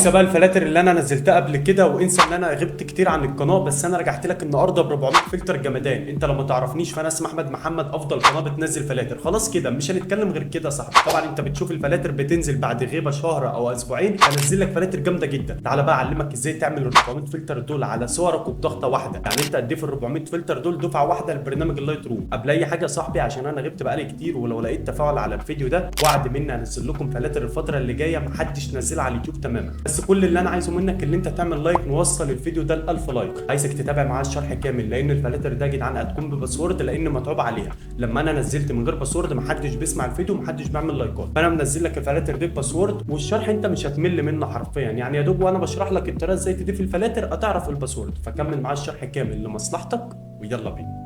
انسى بقى الفلاتر اللي انا نزلتها قبل كده، وانسى ان انا غبت كتير عن القناه، بس انا رجعت لك النهارده ب 400 فلتر جمدان. انت لو ما تعرفنيش فانا اسمي احمد محمد، افضل قناه بتنزل فلاتر. خلاص كده مش هنتكلم غير كده يا صاحبي. طبعا انت بتشوف الفلاتر بتنزل بعد غيبه شهر او اسبوعين، هنزل لك فلاتر جامده جدا. تعالى بقى اعلمك ازاي تعمل ال 400 فلتر دول على صورك وبضغطه واحده. يعني انت قد ايه في ال 400 فلتر دول؟ دفعه واحده لبرنامج اللايت روم. قبل اي حاجه يا صاحبي، عشان انا غبت بقالي كتير، ولو لقيت تفاعل على الفيديو ده وعد مني هنزل لكم فلاتر الفتره اللي جايه محدش نزلها على اليوتيوب تماما. بس كل اللي انا عايزه منك اللي انت تعمل لايك، نوصل الفيديو ده ل 1000 لايك. عايزك تتابع معايا الشرح كامل، لان الفلاتر ده يا جدعان هتكون بباسورد، لان متعوب عليها. لما انا نزلت من غير باسورد محدش بيسمع الفيديو، محدش بيعمل لايكات. فانا منزل لك الفلاتر دي بباسورد، والشرح انت مش هتمل منه حرفيا. يعني يا دوب وانا بشرح لك الطريقه ازاي تضيف الفلاتر هتعرف الباسورد. فكمل معايا الشرح كامل لمصلحتك، ويلا بينا.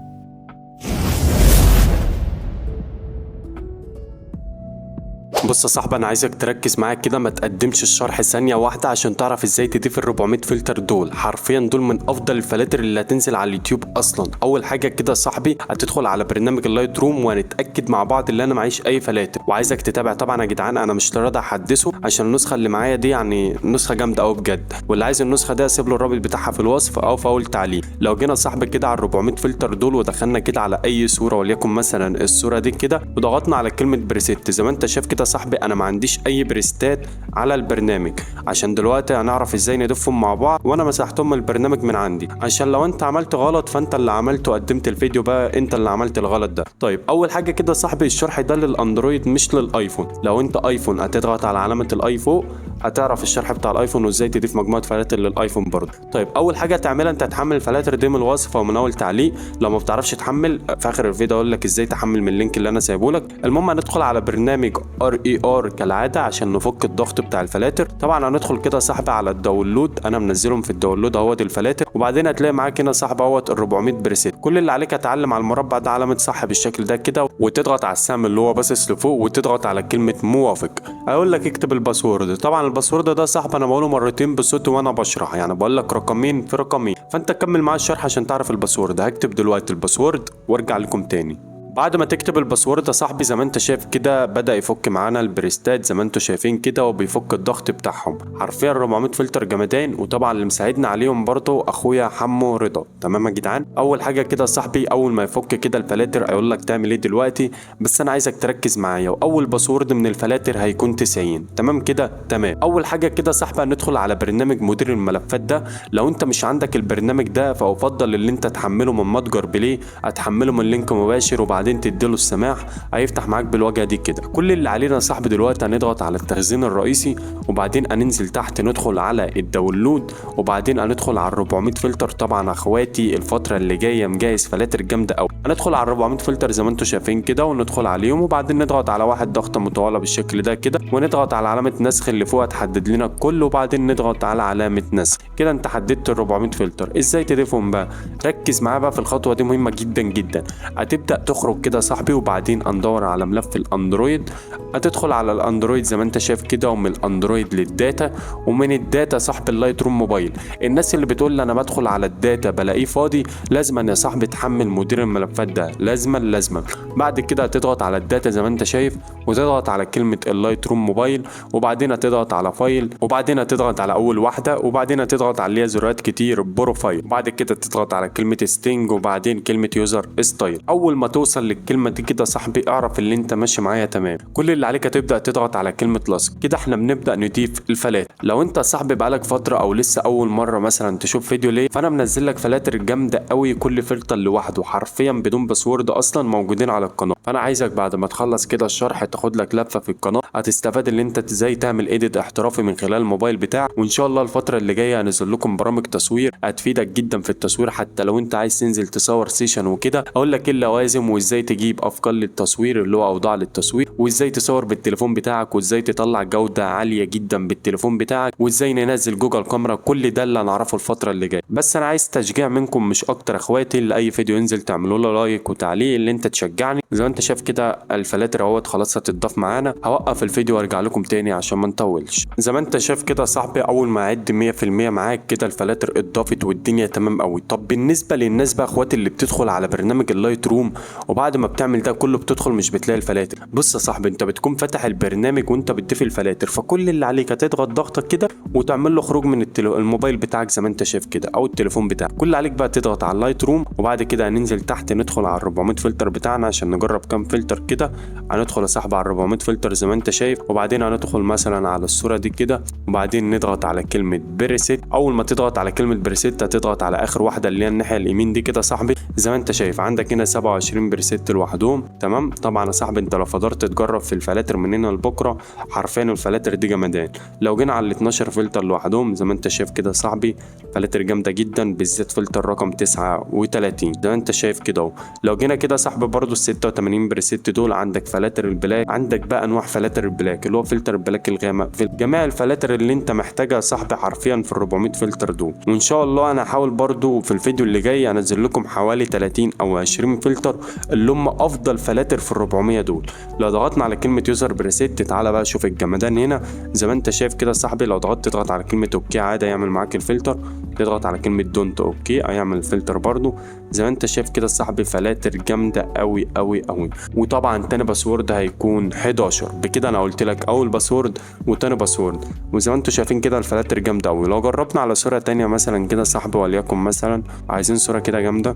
بص يا صاحبي، انا عايزك تركز معايا كده، ما تقدمش الشرح ثانيه واحده عشان تعرف ازاي تضيف ال 400 فلتر دول. حرفيا دول من افضل الفلاتر اللي هتنزل على اليوتيوب اصلا. اول حاجه كده يا صاحبي، هتدخل على برنامج اللايت روم وهنتاكد مع بعض ان انا معيش اي فلاتر. وعايزك تتابع طبعا يا جدعان، انا مش راضي احدثه عشان النسخه اللي معايا دي يعني نسخه جامده قوي بجد. واللي عايز النسخه دي اسيب له الرابط بتاعها في الوصف او في اول تعليق. لو جينا صاحبي كده على ال 400 فلتر دول ودخلنا كده على اي صوره، وليكن مثلا الصوره دي كده، وضغطنا على كلمه بريسيت زي ما انت شايف كده يا صاحبي، انا ما عنديش اي بريستات على البرنامج. عشان دلوقتي هنعرف ازاي نضيفهم مع بعض، وانا مسحتهم من البرنامج من عندي عشان لو انت عملت غلط فانت اللي عملته، قدمت الفيديو بقى انت اللي عملت الغلط ده. طيب اول حاجه كده صاحبي، الشرح ده للاندرويد مش للايفون. لو انت ايفون هتضغط على علامه الاي فوق، هتعرف الشرح بتاع الايفون وازاي تضيف مجموعه فلاتر للايفون برضه. طيب اول حاجه تعملها انت هتحمل الفلاتر دي من الوصف او من اول تعليق. لو ما بتعرفش تحمل، في اخر الفيديو اقول لك ازاي تحمل من اللينك اللي انا سايبه لك. المهم هندخل على برنامج RER كالعاده عشان نفك الضغط بتاع الفلاتر. طبعا هندخل كده صاحبي على الداونلود، انا منزلهم في الداونلود اهوت الفلاتر. وبعدين هتلاقي معاك هنا صاحبي اهوت ال 400 بريسيت. كل اللي عليك هتعلم على المربع ده علامه صح بالشكل ده كده، وتضغط على السهم اللي هو باصص لفوق، وتضغط على كلمه موافق. اقول لك اكتب الباسورد. طبعا الباسورد ده صاحبي انا بقوله مرتين بصوتي وانا بشرح، يعني بقول لك رقمين في رقمين، فانت كمل معايا الشرح عشان تعرف الباسورد. هكتب دلوقتي الباسورد وارجع لكم تاني. بعد ما تكتب الباسورد يا صاحبي زي ما انت شايف كده بدأ يفك معانا البريستات زي ما انتوا شايفين كده، وبيفك الضغط بتاعهم. حرفيا 400 فلتر جمدان. وطبعا اللي مساعدنا عليهم برضه اخويا حمو رضا. تمام يا جدعان. اول حاجه كده يا صاحبي، اول ما يفك كده الفلاتر هيقول لك تعمل ايه دلوقتي، بس انا عايزك تركز معايا. واول باسورد من الفلاتر هيكون 90. تمام كده؟ تمام. اول حاجه كده يا صاحبي هندخل على برنامج مدير الملفات ده. لو انت مش عندك البرنامج ده فافضل ان انت تحمله من متجر بلاي، هتحمله من لينك مباشر وبعدين تديله السماح، هيفتح معاك بالواجهه دي كده. كل اللي علينا يا صاحبي دلوقتي هنضغط على التخزين الرئيسي، وبعدين هننزل تحت ندخل على الداونلود، وبعدين هندخل على 400 فلتر. طبعا اخواتي الفتره اللي جايه مجهز فلاتر جامده قوي. هندخل على 400 فلتر زي ما انتم شايفين كده، وندخل عليهم، وبعدين نضغط على واحد ضغطه مطوله بالشكل ده كده، ونضغط على علامه نسخ اللي فوق هتحدد لنا الكل، وبعدين نضغط على علامه نسخ كده. انت حددت ال 400 فلتر. ازاي تضيفهم بقى؟ ركز معايا بقى في الخطوه دي، مهمه جدا جدا. هتبدا تخرج كده صاحبي، وبعدين هندور على ملف الاندرويد. هتدخل على الاندرويد زي ما انت شايف كده، ومن الاندرويد للداتا، ومن الداتا صاحب اللايت روم موبايل. الناس اللي بتقول لي انا بدخل على الداتا بلاقيه فاضي، لازما يا صاحبي تحمل مدير الملفات ده، لازما. بعد كده هتضغط على الداتا زي ما انت شايف، وتضغط على كلمه اللايت روم موبايل، وبعدين هتضغط على فايل، وبعدين هتضغط على اول واحده، وبعدين هتضغط على اللي هي زرارات كتير بروفايل، وبعد كده تضغط على كلمه ستينج، وبعدين كلمه يوزر ستايل. اول ما توصل للكلمه دي كده صاحبي اعرف اللي انت ماشي معايا تمام. كل اللي عليك هتبدا تضغط على كلمه لاصق كده. احنا بنبدا نضيف الفلاتر. لو انت صاحبي بقالك فتره او لسه اول مره مثلا تشوف فيديو ليه، فانا منزل لك فلاتر جامده قوي، كل فلتر لوحده حرفيا بدون باسورد اصلا موجودين على القناه. فانا عايزك بعد ما تخلص كده الشرح تاخد لك لفه في القناه، هتستفاد ان انت ازاي تعمل ايديت احترافي من خلال الموبايل بتاعك. وان شاء الله الفتره اللي جايه هنزل لكم برامج تصوير هتفيدك جدا في التصوير، حتى لو انت عايز تنزل تصور سيشن وكده. اقول لك ايه اللوازم، وازاي تجيب افكار للتصوير اللي هو اوضاع للتصوير، وازاي تصور بالتليفون بتاعك، وازاي تطلع جوده عاليه جدا بالتليفون بتاعك، وازاي ننزل جوجل كاميرا. كل ده اللي هنعرفه الفتره اللي جايه. بس انا عايز تشجيع منكم مش اكتر اخواتي، لاي فيديو ينزل تعملوا له لايك وتعليق اللي انت تشجعني. زي ما انت شايف كده الفلاتر اهوت خلاص هتتضاف معانا. هوقف الفيديو وارجع لكم تاني عشان ما نطولش. زي ما انت شايف كده صاحبي، اول ما اعد 100% معاك كده الفلاتر اتضافت والدنيا تمام قوي. طب بالنسبه للناس بقى اخواتي اللي بتدخل على برنامج اللايت روم وبعد ما بتعمل ده كله بتدخل مش بتلاقي الفلاتر. بص يا صاحبي، انت بتكون فاتح البرنامج وانت بتضيف الفلاتر، فكل اللي عليك هتضغط ضغطك كده وتعمل له خروج من الموبايل بتاعك زي ما انت شايف كده او التليفون بتاعك. كل اللي عليك بقى تضغط على اللايت روم، وبعد كده هننزل تحت ندخل على ال 400 فلتر بتاعنا عشان نجرب كام فلتر كده. هندخل يا صاحبي على ال 400 فلتر زي ما انت شايف، وبعدين هندخل مثلا على الصوره دي كده، وبعدين نضغط على كلمه بريسيت. اول ما تضغط على كلمه بريسيت هتضغط على اخر واحده اللي هي الناحيه اليمين دي كده صاحبي. زي ما انت شايف عندك هنا 27 بريسيت لوحدهم. تمام. طبعا يا صاحبي انت لو فضلت تجرب في الفلاتر من هنا لبكره حرفيا الفلاتر دي جمدان. لو جينا على ال 12 فلتر لوحدهم زي ما انت شايف كده صاحبي، فلاتر جامده جدا، بالذات فلتر رقم 39 زي ما انت شايف كده اهو. لو جينا كده صاحبي برضو ال 86 بريسيت دول عندك فلاتر البلاك، عندك بقى انواع فلاتر البلاك اللي هو فلتر البلاك الغامق، في جميع الفلاتر اللي انت محتاجها يا صاحبي حرفيا في ال 400 فلتر دول. وان شاء الله انا هحاول برضو في الفيديو اللي جاي انزل لكم حوالي 30 او 20 فلتر اللي هم افضل فلاتر في ال 400 دول. لو ضغطنا على كلمه يوزر بريسيت تعالى بقى شوف الجمدان هنا زي ما انت شايف كده صاحبي. لو ضغطت تضغط على كلمه اوكي عادي يعمل معاك الفلتر، تضغط على كلمه دونت اوكي هيعمل الفلتر برضو زي ما انت شايف كده صاحبي. فلاتر جامده قوي قوي قوي. وطبعا تاني باسورد هيكون 11. بكده انا قلت لك اول باسورد وتاني باسورد، وزي ما انتم شايفين كده الفلاتر جامده قوي. لو جربنا على صوره تانية مثلا كده صاحبي، وليكن مثلا عايزين صوره كده جامده،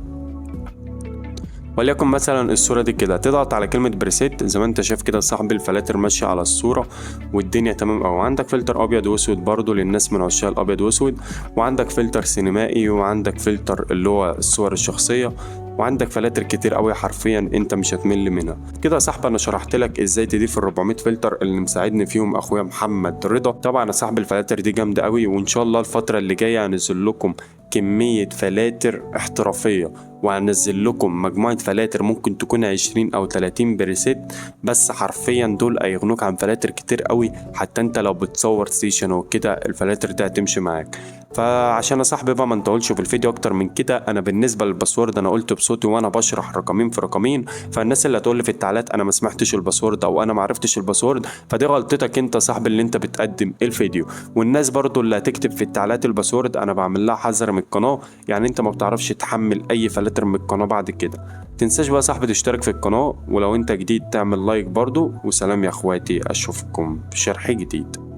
وليكن مثلا الصوره دي كده، تضغط على كلمه بريسيت زي ما انت شايف كده صاحبي. الفلاتر ماشيه على الصوره والدنيا تمام قوي. عندك فلتر ابيض واسود برضو للناس من عشاق الابيض واسود، وعندك فلتر سينمائي، وعندك فلتر اللي هو الصور الشخصيه، وعندك فلاتر كتير قوي حرفيا انت مش هتمل منها. كده يا صاحبي انا شرحت لك ازاي تضيف ال 400 فلتر اللي مساعدني فيهم اخويا محمد رضا. طبعا يا صاحبي الفلاتر دي جامده قوي، وان شاء الله الفتره اللي جايه هنزل لكم كميه فلاتر احترافيه، وهنزل لكم مجموعه فلاتر ممكن تكون 20 او 30 بريسيت، بس حرفيا دول هيغنوك عن فلاتر كتير قوي. حتى انت لو بتصور سيشن وكده الفلاتر دي هتمشي معاك. فعشان يا صاحبي بقى ما نطولش في الفيديو اكتر من كده، انا بالنسبه للباسورد انا قلت بصوتي وانا بشرح رقمين في رقمين، فالناس اللي هتقول لي في التعليقات انا ما سمعتش الباسورد او انا ما عرفتش الباسورد، فدي غلطتك انت صاحبي اللي انت بتقدم الفيديو. والناس برضو اللي هتكتب في التعليقات الباسورد انا بعمل لها حذر من القناه، يعني انت ما بتعرفش تحمل اي فلاتر من القناه بعد كده. تنساش بقى صاحبي تشترك في القناه، ولو انت جديد تعمل لايك برضو. وسلام يا اخواتي، اشوفكم في شرح جديد.